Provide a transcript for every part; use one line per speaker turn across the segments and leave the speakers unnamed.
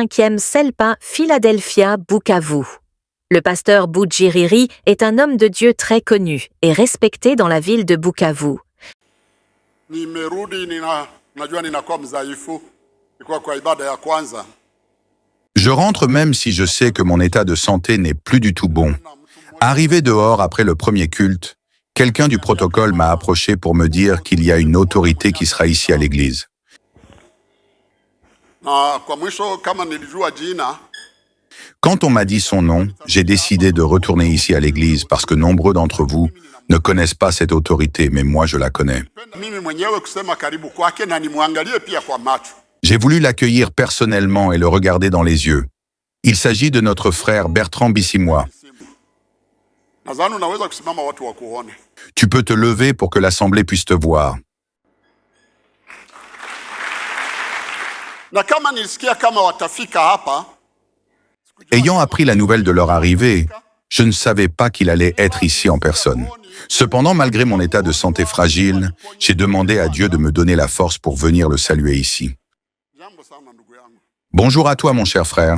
5e Selpa, Philadelphia, Bukavu. Le pasteur Bujiriri est un homme de Dieu très connu et respecté dans la ville de Bukavu.
Je rentre même si je sais que mon état de santé n'est plus du tout bon. Arrivé dehors après le premier culte, quelqu'un du protocole m'a approché pour me dire qu'il y a une autorité qui sera ici à l'église. Quand on m'a dit son nom, j'ai décidé de retourner ici à l'église parce que nombreux d'entre vous ne connaissent pas cette autorité, mais moi je la connais. J'ai voulu l'accueillir personnellement et le regarder dans les yeux. Il s'agit de notre frère Bertrand Bissimois. Tu peux te lever pour que l'assemblée puisse te voir. Ayant appris la nouvelle de leur arrivée, je ne savais pas qu'il allait être ici en personne. Cependant, malgré mon état de santé fragile, j'ai demandé à Dieu de me donner la force pour venir le saluer ici. Bonjour à toi, mon cher frère.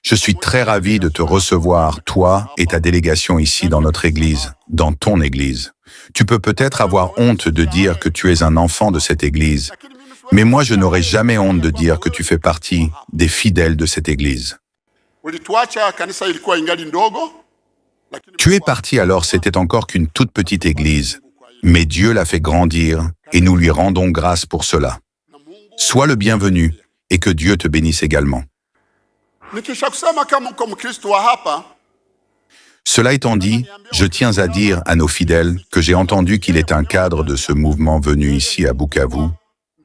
Je suis très ravi de te recevoir, toi et ta délégation ici dans notre église, dans ton église. Tu peux peut-être avoir honte de dire que tu es un enfant de cette église, mais moi je n'aurai jamais honte de dire que tu fais partie des fidèles de cette église. Tu es parti alors, c'était encore qu'une toute petite église, mais Dieu l'a fait grandir et nous lui rendons grâce pour cela. Sois le bienvenu et que Dieu te bénisse également. Cela étant dit, je tiens à dire à nos fidèles que j'ai entendu qu'il est un cadre de ce mouvement venu ici à Bukavu,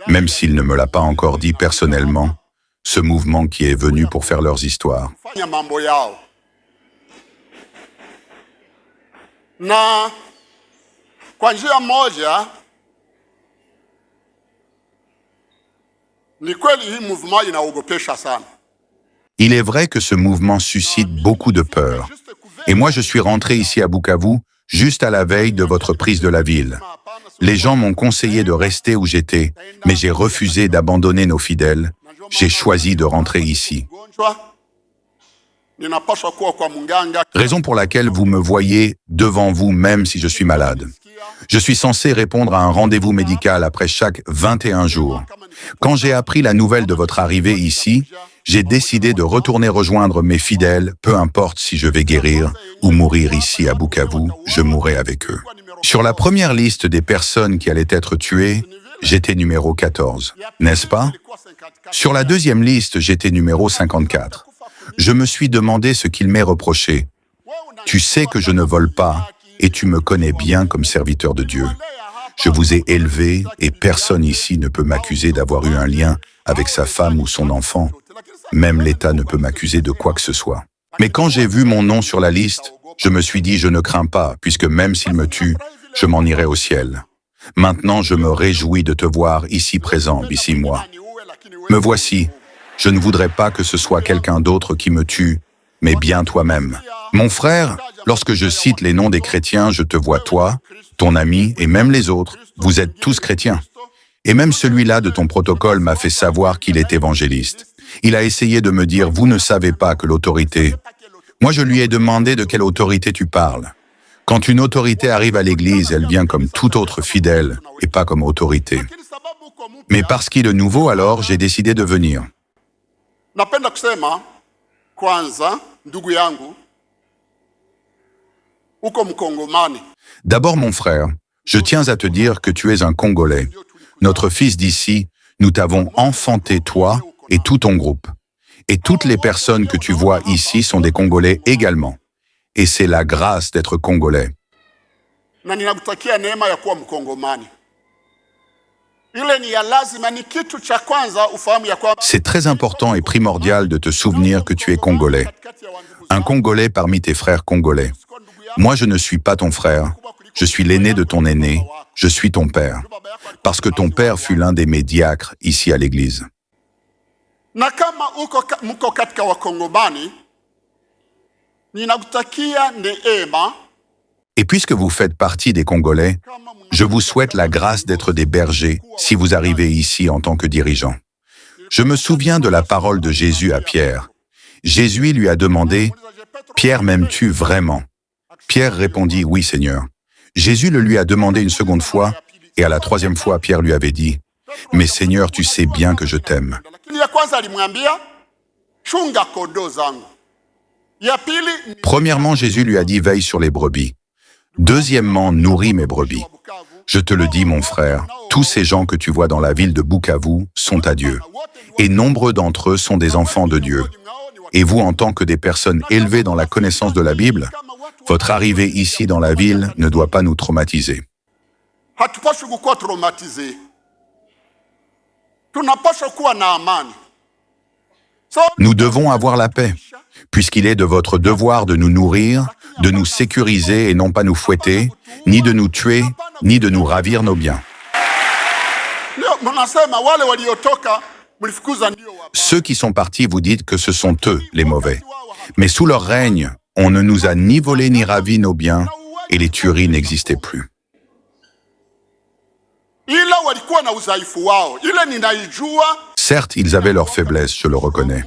même s'il ne me l'a pas encore dit personnellement, ce mouvement qui est venu pour faire leurs histoires. Il est vrai que ce mouvement suscite beaucoup de peur. Et moi, je suis rentré ici à Bukavu juste à la veille de votre prise de la ville. Les gens m'ont conseillé de rester où j'étais, mais j'ai refusé d'abandonner nos fidèles. J'ai choisi de rentrer ici. Raison pour laquelle vous me voyez devant vous même si je suis malade. Je suis censé répondre à un rendez-vous médical après chaque 21 jours. Quand j'ai appris la nouvelle de votre arrivée ici, j'ai décidé de retourner rejoindre mes fidèles, peu importe si je vais guérir ou mourir ici à Bukavu, je mourrai avec eux. Sur la première liste des personnes qui allaient être tuées, j'étais numéro 14, n'est-ce pas? Sur la deuxième liste, j'étais numéro 54. Je me suis demandé ce qu'il m'est reproché. Tu sais que je ne vole pas et tu me connais bien comme serviteur de Dieu. Je vous ai élevé et personne ici ne peut m'accuser d'avoir eu un lien avec sa femme ou son enfant. Même l'État ne peut m'accuser de quoi que ce soit. Mais quand j'ai vu mon nom sur la liste, je me suis dit, je ne crains pas, puisque même s'il me tue, je m'en irai au ciel. Maintenant, je me réjouis de te voir ici présent, Bissimois. Me voici. Je ne voudrais pas que ce soit quelqu'un d'autre qui me tue, mais bien toi-même. Mon frère, lorsque je cite les noms des chrétiens, je te vois toi, ton ami et même les autres. Vous êtes tous chrétiens. Et même celui-là de ton protocole m'a fait savoir qu'il est évangéliste. Il a essayé de me dire, vous ne savez pas que l'autorité... Moi, je lui ai demandé de quelle autorité tu parles. Quand une autorité arrive à l'église, elle vient comme tout autre fidèle et pas comme autorité. Mais parce qu'il est nouveau, alors, j'ai décidé de venir. D'abord, mon frère, je tiens à te dire que tu es un Congolais. Notre fils d'ici, nous t'avons enfanté, toi et tout ton groupe. Et toutes les personnes que tu vois ici sont des Congolais également. Et c'est la grâce d'être Congolais. C'est très important et primordial de te souvenir que tu es Congolais. Un Congolais parmi tes frères congolais. Moi, je ne suis pas ton frère. Je suis l'aîné de ton aîné. Je suis ton père. Parce que ton père fut l'un des mes diacres ici à l'église.
Na kama mko katika Wakongomani, ninakutakia neema
Et puisque vous faites partie des Congolais, je vous souhaite la grâce d'être des bergers si vous arrivez ici en tant que dirigeant. Je me souviens de la parole de Jésus à Pierre. Jésus lui a demandé, « Pierre, m'aimes-tu vraiment ?» Pierre répondit, « Oui, Seigneur. » Jésus le lui a demandé une seconde fois, et à la troisième fois, Pierre lui avait dit, « Mais Seigneur, tu sais bien que je t'aime. » Premièrement, Jésus lui a dit, « Veille sur les brebis. » Deuxièmement, « Nourris mes brebis. » Je te le dis, mon frère, tous ces gens que tu vois dans la ville de Bukavu sont à Dieu. Et nombreux d'entre eux sont des enfants de Dieu. Et vous, en tant que des personnes élevées dans la connaissance de la Bible, votre arrivée ici dans la ville ne doit pas nous traumatiser.
Hatupaswi kukuwa traumatize. Tunapaswa kuwa na amani.
Nous devons avoir la paix, puisqu'il est de votre devoir de nous nourrir, de nous sécuriser et non pas nous fouetter, ni de nous tuer, ni de nous ravir nos biens. Ceux qui sont partis, vous dites que ce sont eux les mauvais. Mais sous leur règne, on ne nous a ni volé ni ravi nos biens, et les tueries n'existaient plus. Certes, ils avaient leurs faiblesses, je le reconnais.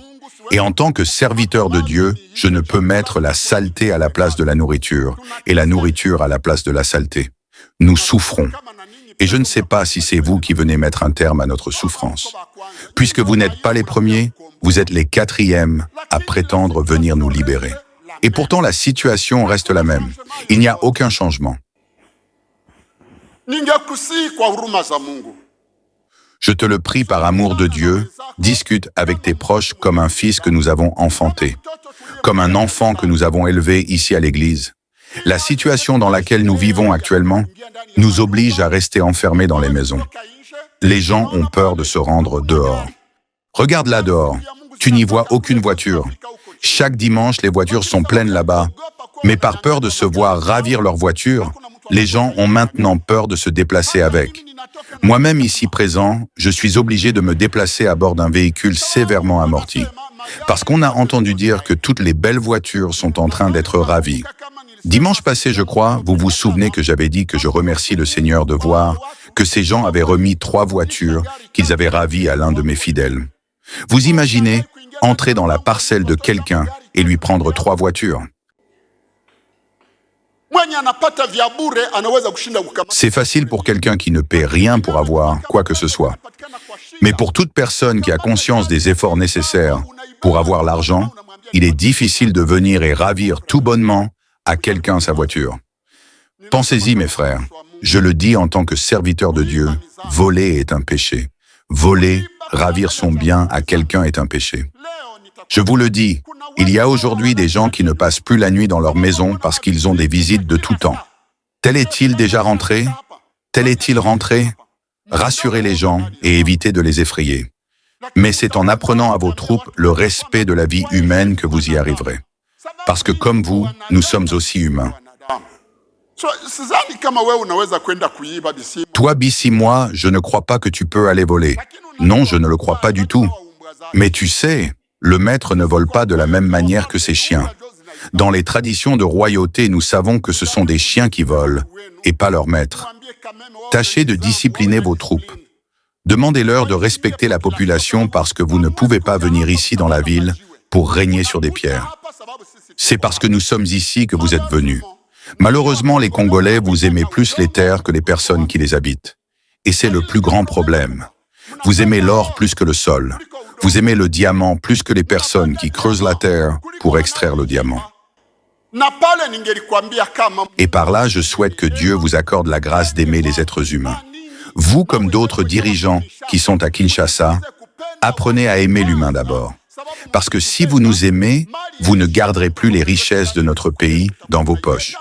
Et en tant que serviteur de Dieu, je ne peux mettre la saleté à la place de la nourriture, et la nourriture à la place de la saleté. Nous souffrons. Et je ne sais pas si c'est vous qui venez mettre un terme à notre souffrance. Puisque vous n'êtes pas les premiers, vous êtes les quatrièmes à prétendre venir nous libérer. Et pourtant, la situation reste la même. Il n'y a aucun changement. Je te le prie par amour de Dieu, discute avec tes proches comme un fils que nous avons enfanté, comme un enfant que nous avons élevé ici à l'église. La situation dans laquelle nous vivons actuellement nous oblige à rester enfermés dans les maisons. Les gens ont peur de se rendre dehors. Regarde là dehors, tu n'y vois aucune voiture. Chaque dimanche, les voitures sont pleines là-bas. Mais par peur de se voir ravir leur voiture, les gens ont maintenant peur de se déplacer avec. Moi-même ici présent, je suis obligé de me déplacer à bord d'un véhicule sévèrement amorti. Parce qu'on a entendu dire que toutes les belles voitures sont en train d'être ravies. Dimanche passé, je crois, vous vous souvenez que j'avais dit que je remercie le Seigneur de voir que ces gens avaient remis 3 voitures qu'ils avaient ravies à l'un de mes fidèles. Vous imaginez entrer dans la parcelle de quelqu'un et lui prendre 3 voitures? C'est facile pour quelqu'un qui ne paie rien pour avoir quoi que ce soit. Mais pour toute personne qui a conscience des efforts nécessaires pour avoir l'argent, il est difficile de venir et ravir tout bonnement à quelqu'un sa voiture. Pensez-y, mes frères. Je le dis en tant que serviteur de Dieu, voler est un péché. Voler, ravir son bien à quelqu'un est un péché. Je vous le dis, il y a aujourd'hui des gens qui ne passent plus la nuit dans leur maison parce qu'ils ont des visites de tout temps. Tel est-il déjà rentré? Tel est-il rentré? Rassurez les gens et évitez de les effrayer. Mais c'est en apprenant à vos troupes le respect de la vie humaine que vous y arriverez. Parce que comme vous, nous sommes aussi humains. Toi, Bissi, moi, je ne crois pas que tu peux aller voler. Non, je ne le crois pas du tout. Mais tu sais, le maître ne vole pas de la même manière que ses chiens. Dans les traditions de royauté, nous savons que ce sont des chiens qui volent, et pas leur maître. Tâchez de discipliner vos troupes. Demandez-leur de respecter la population parce que vous ne pouvez pas venir ici dans la ville pour régner sur des pierres. C'est parce que nous sommes ici que vous êtes venus. Malheureusement, les Congolais, vous aimez plus les terres que les personnes qui les habitent. Et c'est le plus grand problème. Vous aimez l'or plus que le sol. Vous aimez le diamant plus que les personnes qui creusent la terre pour extraire le diamant. Et par là, je souhaite que Dieu vous accorde la grâce d'aimer les êtres humains. Vous, comme d'autres dirigeants qui sont à Kinshasa, apprenez à aimer l'humain d'abord. Parce que si vous nous aimez, vous ne garderez plus les richesses de notre pays dans vos poches.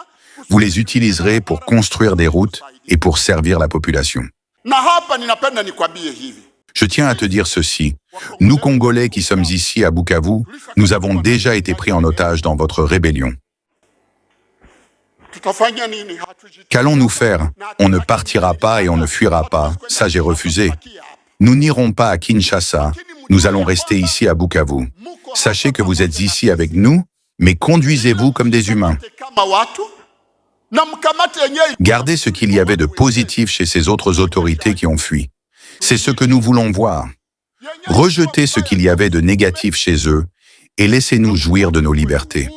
Vous les utiliserez pour construire des routes et pour servir la population. Je tiens à te dire ceci. Nous, Congolais qui sommes ici à Bukavu, nous avons déjà été pris en otage dans votre rébellion. Qu'allons-nous faire? On ne partira pas et on ne fuira pas. Ça, j'ai refusé. Nous n'irons pas à Kinshasa. Nous allons rester ici à Bukavu. Sachez que vous êtes ici avec nous, mais conduisez-vous comme des humains.
na mkamate yenyewe.
Gardez ce qu'il y avait de positif chez ces autres autorités qui ont fui. C'est ce que nous voulons voir. Rejetez ce qu'il y avait de négatif chez eux et laissez-nous jouir de nos libertés.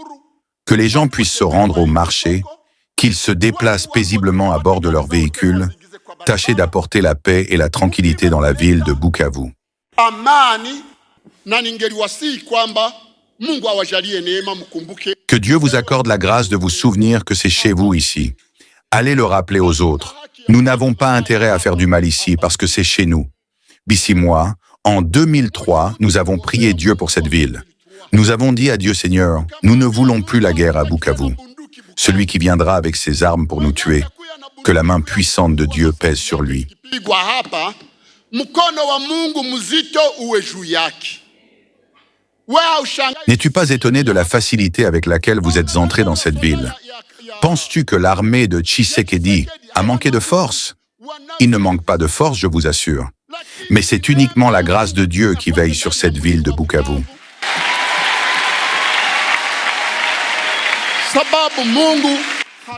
Que les gens puissent se rendre au marché, qu'ils se déplacent paisiblement à bord de leur véhicule. Tâchez d'apporter la paix et la tranquillité dans la ville de Bukavu.
Amani na ningeliwasihi kwamba Mungu awajalie neema mkumbuke.
Que Dieu vous accorde la grâce de vous souvenir que c'est chez vous ici. Allez le rappeler aux autres. Nous n'avons pas intérêt à faire du mal ici parce que c'est chez nous. Bissi-moi, en 2003, nous avons prié Dieu pour cette ville. Nous avons dit à Dieu Seigneur, nous ne voulons plus la guerre à Bukavu. Celui qui viendra avec ses armes pour nous tuer, que la main puissante de Dieu pèse sur lui.
Pigwa hapa, mkono wa Mungu mzito uwe juu yake.
N'es-tu pas étonné de la facilité avec laquelle vous êtes entré dans cette ville? Penses-tu que l'armée de Tshisekedi a manqué de force? Il ne manque pas de force, je vous assure. Mais c'est uniquement la grâce de Dieu qui veille sur cette ville de Bukavu.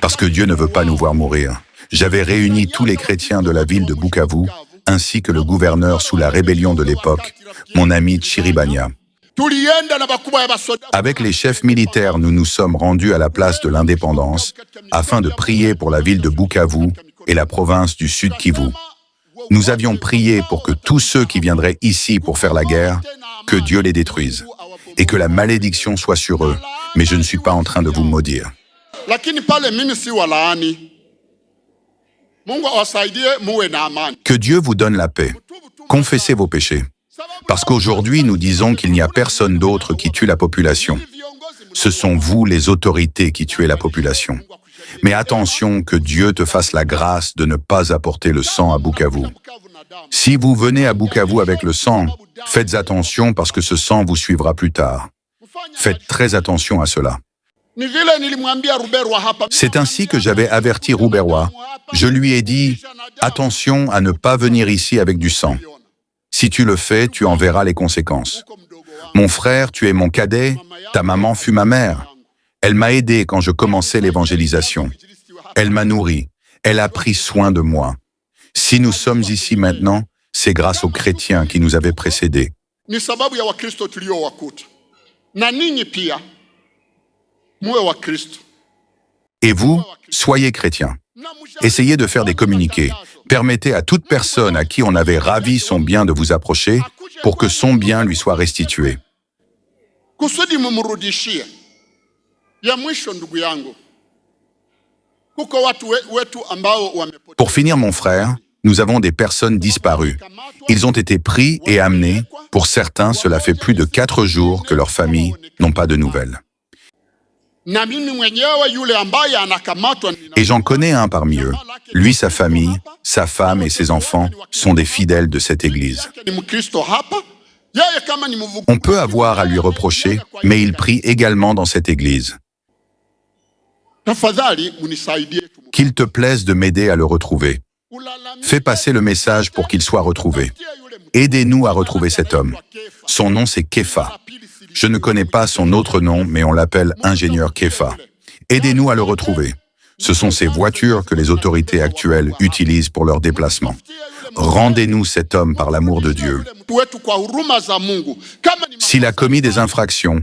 Parce que Dieu ne veut pas nous voir mourir. J'avais réuni tous les chrétiens de la ville de Bukavu, ainsi que le gouverneur sous la rébellion de l'époque, mon ami Chiribania. Avec les chefs militaires, nous nous sommes rendus à la place de l'Indépendance afin de prier pour la ville de Bukavu et la province du Sud Kivu. Nous avions prié pour que tous ceux qui viendraient ici pour faire la guerre, que Dieu les détruise et que la malédiction soit sur eux. Mais je ne suis pas en train de vous maudire. Que Dieu vous donne la paix. Confessez vos péchés. Parce qu'aujourd'hui, nous disons qu'il n'y a personne d'autre qui tue la population. Ce sont vous, les autorités, qui tuez la population. Mais attention, que Dieu te fasse la grâce de ne pas apporter le sang à Bukavu. Si vous venez à Bukavu avec le sang, faites attention parce que ce sang vous suivra plus tard. Faites très attention à cela. C'est ainsi que j'avais averti Ruberwa. Je lui ai dit, attention à ne pas venir ici avec du sang. Si tu le fais, tu en verras les conséquences. Mon frère, tu es mon cadet, ta maman fut ma mère. Elle m'a aidé quand je commençais l'évangélisation. Elle m'a nourri, elle a pris soin de moi. Si nous sommes ici maintenant, c'est grâce aux chrétiens qui nous avaient précédés. Et vous, soyez chrétiens. Essayez de faire des communiqués. Permettez à toute personne à qui on avait ravi son bien de vous approcher pour que son bien lui soit restitué. Pour finir, mon frère, nous avons des personnes disparues. Ils ont été pris et amenés. Pour certains, cela fait plus de 4 jours que leurs familles n'ont pas de nouvelles. Et j'en connais un parmi eux. Lui, sa famille, sa femme et ses enfants sont des fidèles de cette église. On peut avoir à lui reprocher, mais il prie également dans cette église. Qu'il te plaise de m'aider à le retrouver. Fais passer le message pour qu'il soit retrouvé. Aidez-nous à retrouver cet homme. Son nom, c'est Kefa. Je ne connais pas son autre nom, mais on l'appelle ingénieur Kefa. Aidez-nous à le retrouver. Ce sont ces voitures que les autorités actuelles utilisent pour leurs déplacements. Rendez-nous cet homme par l'amour de Dieu. S'il a commis des infractions,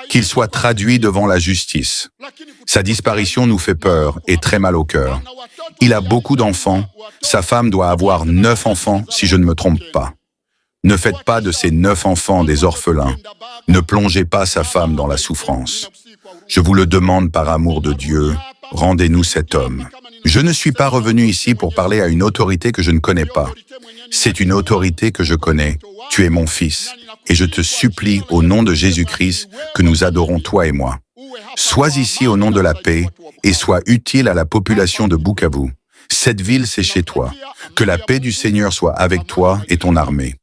qu'il soit traduit devant la justice. Sa disparition nous fait peur et très mal au cœur. Il a beaucoup d'enfants. Sa femme doit avoir 9 enfants, si je ne me trompe pas. Ne faites pas de ces 9 enfants des orphelins. Ne plongez pas sa femme dans la souffrance. Je vous le demande par amour de Dieu, rendez-nous cet homme. Je ne suis pas revenu ici pour parler à une autorité que je ne connais pas. C'est une autorité que je connais. Tu es mon fils. Et je te supplie, au nom de Jésus-Christ, que nous adorons toi et moi. Sois ici au nom de la paix et sois utile à la population de Bukavu. Cette ville, c'est chez toi. Que la paix du Seigneur soit avec toi et ton armée.